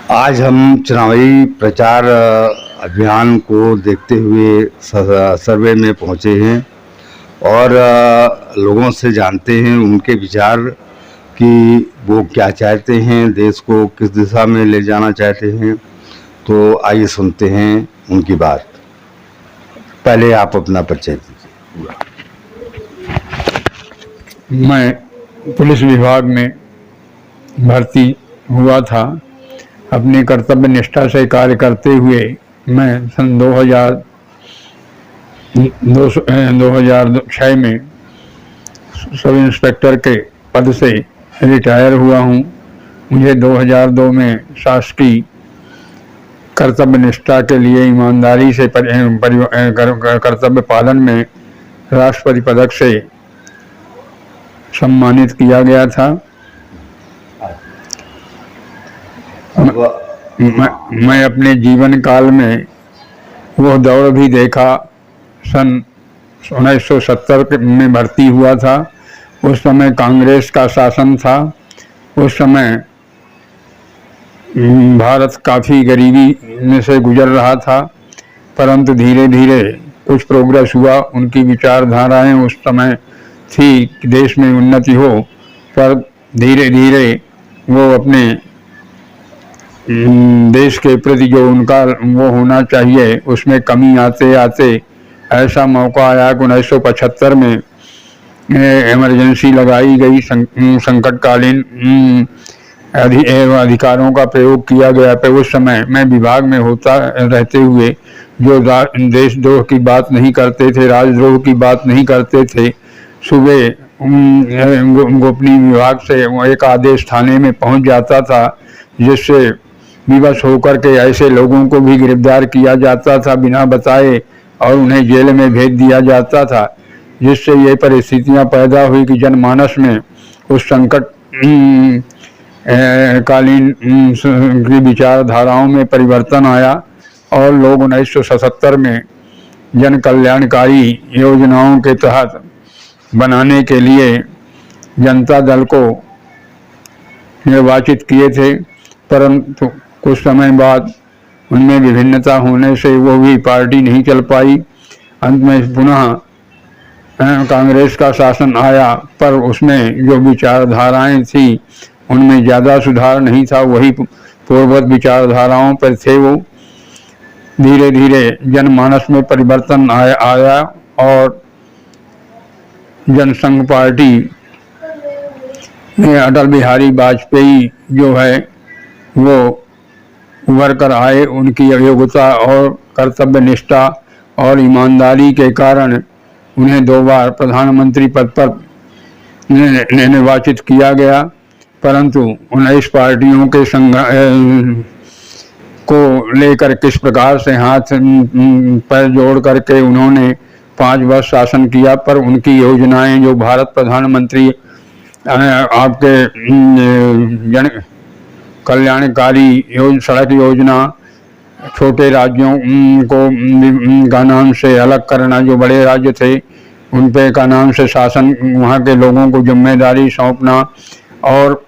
आज हम चुनावी प्रचार अभियान को देखते हुए सर्वे में पहुंचे हैं और लोगों से जानते हैं उनके विचार कि वो क्या चाहते हैं, देश को किस दिशा में ले जाना चाहते हैं। तो आइए सुनते हैं उनकी बात। पहले आप अपना परिचय दीजिए। मैं पुलिस विभाग में भर्ती हुआ था। अपनी कर्तव्य निष्ठा से कार्य करते हुए मैं सन 2006 में सब इंस्पेक्टर के पद से रिटायर हुआ हूँ। मुझे 2002 में शासकीय कर्तव्य निष्ठा के लिए ईमानदारी से कर्तव्य पालन में राष्ट्रपति पदक से सम्मानित किया गया था। मैं अपने जीवन काल में वह दौर भी देखा। सन 1970 में भर्ती हुआ था। उस समय कांग्रेस का शासन था। उस समय भारत काफ़ी गरीबी में से गुजर रहा था, परंतु धीरे धीरे कुछ प्रोग्रेस हुआ। उनकी विचारधाराएं उस समय थी कि देश में उन्नति हो, पर धीरे धीरे वो अपने देश के प्रति जो उनका वो होना चाहिए उसमें कमी आते आते ऐसा मौका आया कि 1975 में इमरजेंसी लगाई गई। संकटकालीन अधिकारों का प्रयोग किया गया। पर उस समय मैं विभाग में होता रहते हुए जो देशद्रोह की बात नहीं करते थे, राजद्रोह की बात नहीं करते थे, सुबह गोपनीय विभाग से एक आदेश थाने में पहुंच जाता था जिससे विवश होकर के ऐसे लोगों को भी गिरफ्तार किया जाता था बिना बताए और उन्हें जेल में भेज दिया जाता था, जिससे ये परिस्थितियां पैदा हुई कि जनमानस में उस संकट कालीन की विचारधाराओं में परिवर्तन आया और लोग 1977 में जन कल्याणकारी योजनाओं के तहत बनाने के लिए जनता दल को निर्वाचित किए थे, परंतु कुछ समय बाद उनमें विभिन्नता होने से वो भी पार्टी नहीं चल पाई। अंत में पुनः कांग्रेस का शासन आया, पर उसमें जो विचारधाराएं थी उनमें ज़्यादा सुधार नहीं था। वही पूर्ववत विचारधाराओं पर थे। वो धीरे धीरे जनमानस में परिवर्तन आया और जनसंघ पार्टी में अटल बिहारी वाजपेयी जो है वो उभर कर आए। उनकी योग्यता और कर्तव्य निष्ठा और ईमानदारी के कारण उन्हें 2 बार प्रधानमंत्री पद पर निर्वाचित किया गया, परंतु 19 पार्टियों के को लेकर किस प्रकार से हाथ पैर जोड़ करके उन्होंने 5 वर्ष शासन किया, पर उनकी योजनाएं जो भारत प्रधानमंत्री आपके जन कल्याणकारी सड़क योजना, छोटे राज्यों को का नाम से अलग करना, जो बड़े राज्य थे उन पे का नाम से शासन, वहाँ के लोगों को जिम्मेदारी सौंपना और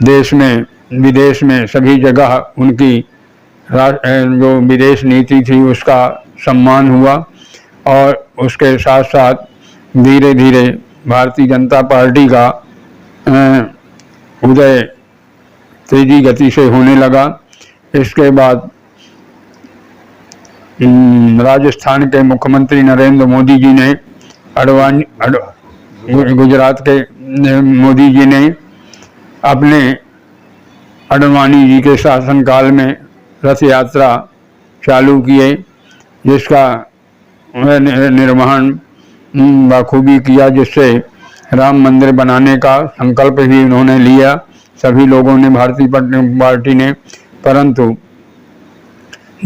देश में विदेश में सभी जगह उनकी जो विदेश नीति थी उसका सम्मान हुआ। और उसके साथ साथ धीरे धीरे भारतीय जनता पार्टी का उदय तेजी गति से होने लगा। इसके बाद राजस्थान के मुख्यमंत्री नरेंद्र मोदी जी ने गुजरात के मोदी जी ने अपने अडवाणी जी के शासनकाल में रथ यात्रा चालू किए, जिसका निर्वहन बखूबी किया, जिससे राम मंदिर बनाने का संकल्प भी उन्होंने लिया सभी लोगों ने, भारतीय पार्टी ने। परंतु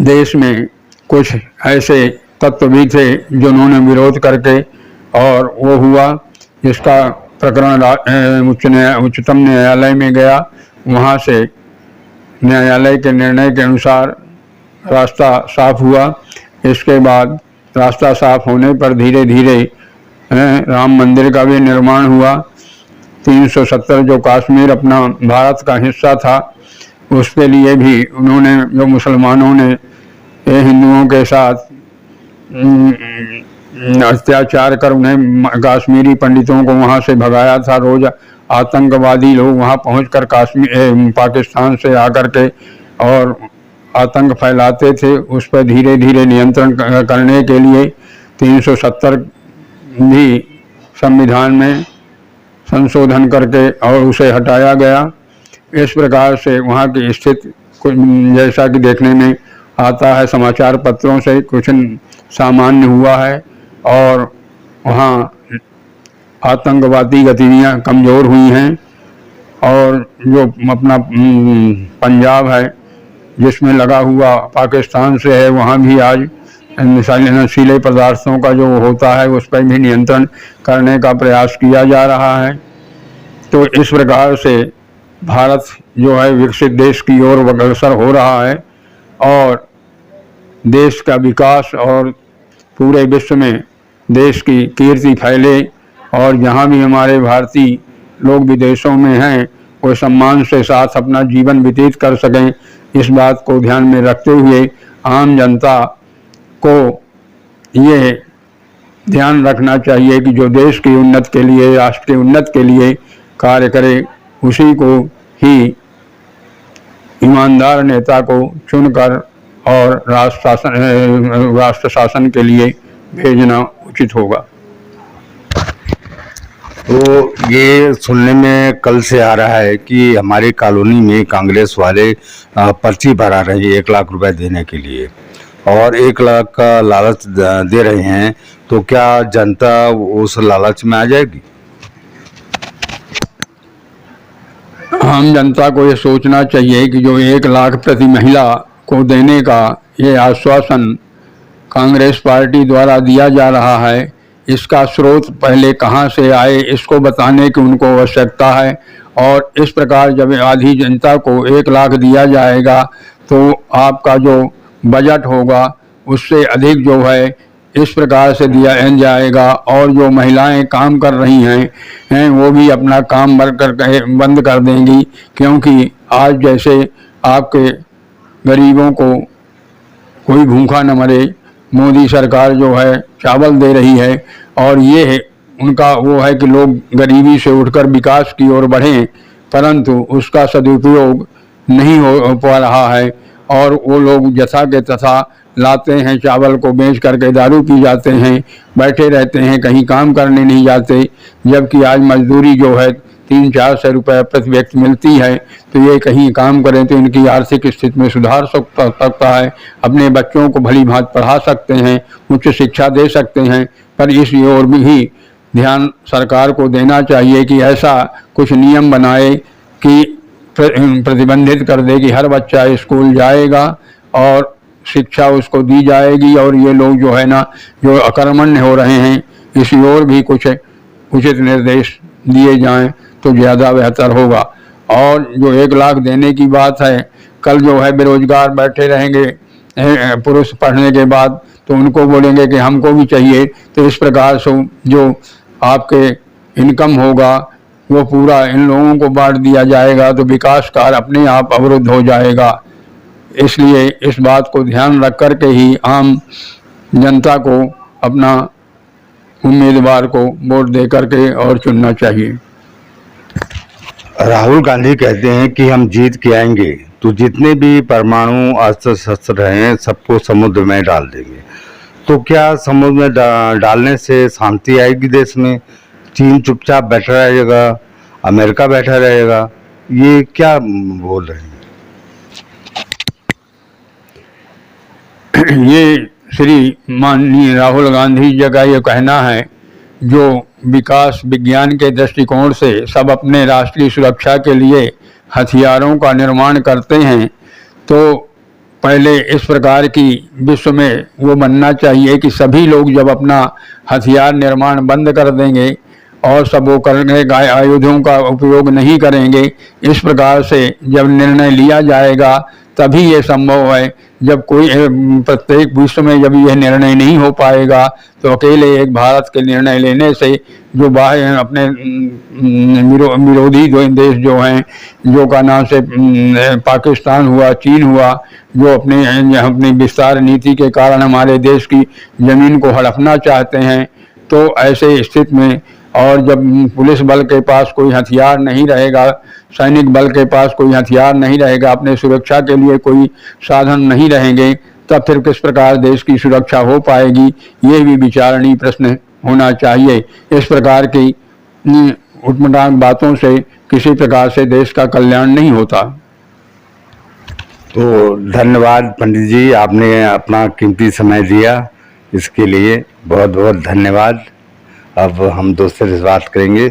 देश में कुछ ऐसे तत्व भी थे जिन्होंने विरोध करके, और वो हुआ जिसका प्रकरण उच्चतम न्यायालय में गया। वहाँ से न्यायालय के निर्णय के अनुसार रास्ता साफ हुआ। इसके बाद रास्ता साफ होने पर धीरे धीरे राम मंदिर का भी निर्माण हुआ। 370 जो कश्मीर अपना भारत का हिस्सा था उसके लिए भी उन्होंने, जो मुसलमानों ने हिंदुओं के साथ अत्याचार कर उन्हें कश्मीरी पंडितों को वहाँ से भगाया था। रोज आतंकवादी लोग वहाँ पहुंचकर कश्मीर पाकिस्तान से आकर के और आतंक फैलाते थे। उस पर धीरे धीरे नियंत्रण करने के लिए 370 भी संविधान में संशोधन करके और उसे हटाया गया। इस प्रकार से वहाँ की स्थिति जैसा कि देखने में आता है, समाचार पत्रों से कुछ सामान्य हुआ है और वहाँ आतंकवादी गतिविधियाँ कमज़ोर हुई हैं। और जो अपना पंजाब है जिसमें लगा हुआ पाकिस्तान से है, वहाँ भी आज नशीले पदार्थों का जो होता है उस पर भी नियंत्रण करने का प्रयास किया जा रहा है। तो इस प्रकार से भारत जो है विकसित देश की ओर अग्रसर हो रहा है और देश का विकास और पूरे विश्व में देश की कीर्ति फैले और जहाँ भी हमारे भारतीय लोग विदेशों में हैं वो सम्मान से साथ अपना जीवन व्यतीत कर सकें। इस बात को ध्यान में रखते हुए आम जनता को ये ध्यान रखना चाहिए कि जो देश की उन्नति के लिए, राष्ट्र की उन्नति के लिए कार्य करे, उसी को ही ईमानदार नेता को चुनकर और राष्ट्र शासन के लिए भेजना उचित होगा। तो ये सुनने में कल से आ रहा है कि हमारी कॉलोनी में कांग्रेस वाले पर्ची भरा रहे हैं 1 लाख रुपए देने के लिए और 1 लाख का लालच दे रहे हैं। तो क्या जनता उस लालच में आ जाएगी? आम जनता को ये सोचना चाहिए कि जो 1 लाख प्रति महिला को देने का ये आश्वासन कांग्रेस पार्टी द्वारा दिया जा रहा है, इसका स्रोत पहले कहाँ से आए इसको बताने की उनको आवश्यकता है। और इस प्रकार जब आधी जनता को 1 लाख दिया जाएगा तो आपका जो बजट होगा उससे अधिक जो है इस प्रकार से दिया जाएगा और जो महिलाएं काम कर रही हैं वो भी अपना काम बंद कर देंगी, क्योंकि आज जैसे आपके गरीबों को कोई भूखा न मरे, मोदी सरकार जो है चावल दे रही है और ये है उनका वो है कि लोग गरीबी से उठकर विकास की ओर बढ़ें, परंतु उसका सदुपयोग नहीं हो पा रहा है और वो लोग जथा के तथा लाते हैं, चावल को बेच करके दारू पी जाते हैं, बैठे रहते हैं, कहीं काम करने नहीं जाते। जबकि आज मजदूरी जो है 300-400 रुपये प्रति व्यक्ति मिलती है, तो ये कहीं काम करें तो इनकी आर्थिक स्थिति में सुधार सकता है, अपने बच्चों को भली भांति पढ़ा सकते हैं, उच्च शिक्षा दे सकते हैं। पर इस ओर भी ध्यान सरकार को देना चाहिए कि ऐसा कुछ नियम बनाए कि प्रतिबंधित कर दे कि हर बच्चा स्कूल जाएगा और शिक्षा उसको दी जाएगी और ये लोग जो है ना जो अकर्मण्य हो रहे हैं इसी ओर भी कुछ उचित निर्देश दिए जाएं तो ज़्यादा बेहतर होगा। और जो 1 लाख देने की बात है, कल जो है बेरोजगार बैठे रहेंगे पुरुष पढ़ने के बाद तो उनको बोलेंगे कि हमको भी चाहिए, तो इस प्रकार से जो आपके इनकम होगा वो पूरा इन लोगों को बांट दिया जाएगा तो विकास कार्य अपने आप अवरुद्ध हो जाएगा। इसलिए इस बात को ध्यान रख कर के ही आम जनता को अपना उम्मीदवार को वोट दे करके और चुनना चाहिए। राहुल गांधी कहते हैं कि हम जीत के आएंगे तो जितने भी परमाणु अस्त्र शस्त्र हैं सबको समुद्र में डाल देंगे। तो क्या समुद्र में डालने से शांति आएगी देश में? चीन चुपचाप बैठा रहेगा, अमेरिका बैठा रहेगा? ये क्या बोल रहे हैं? ये श्री माननीय राहुल गांधी जी का ये कहना है, जो विकास विज्ञान के दृष्टिकोण से सब अपने राष्ट्र की सुरक्षा के लिए हथियारों का निर्माण करते हैं, तो पहले इस प्रकार की विश्व में वो बनना चाहिए कि सभी लोग जब अपना हथियार निर्माण बंद कर देंगे और सब वो करने का आयुधों का उपयोग नहीं करेंगे, इस प्रकार से जब निर्णय लिया जाएगा तभी ये संभव है। जब कोई प्रत्येक विश्व में जब यह निर्णय नहीं हो पाएगा तो अकेले एक भारत के निर्णय लेने से जो बाहर अपने विरोधी देश जो हैं, जो का नाम से पाकिस्तान हुआ, चीन हुआ, जो अपनी विस्तार नीति के कारण हमारे देश की जमीन को हड़पना चाहते हैं, तो ऐसे स्थिति में और जब पुलिस बल के पास कोई हथियार नहीं रहेगा, सैनिक बल के पास कोई हथियार नहीं रहेगा, अपने सुरक्षा के लिए कोई साधन नहीं रहेंगे, तब फिर किस प्रकार देश की सुरक्षा हो पाएगी, ये भी विचारणीय प्रश्न होना चाहिए। इस प्रकार की उटपटांग बातों से किसी प्रकार से देश का कल्याण नहीं होता। तो धन्यवाद पंडित जी, आपने अपना कीमती समय दिया, इसके लिए बहुत बहुत धन्यवाद। अब हम दोस्त से बात करेंगे।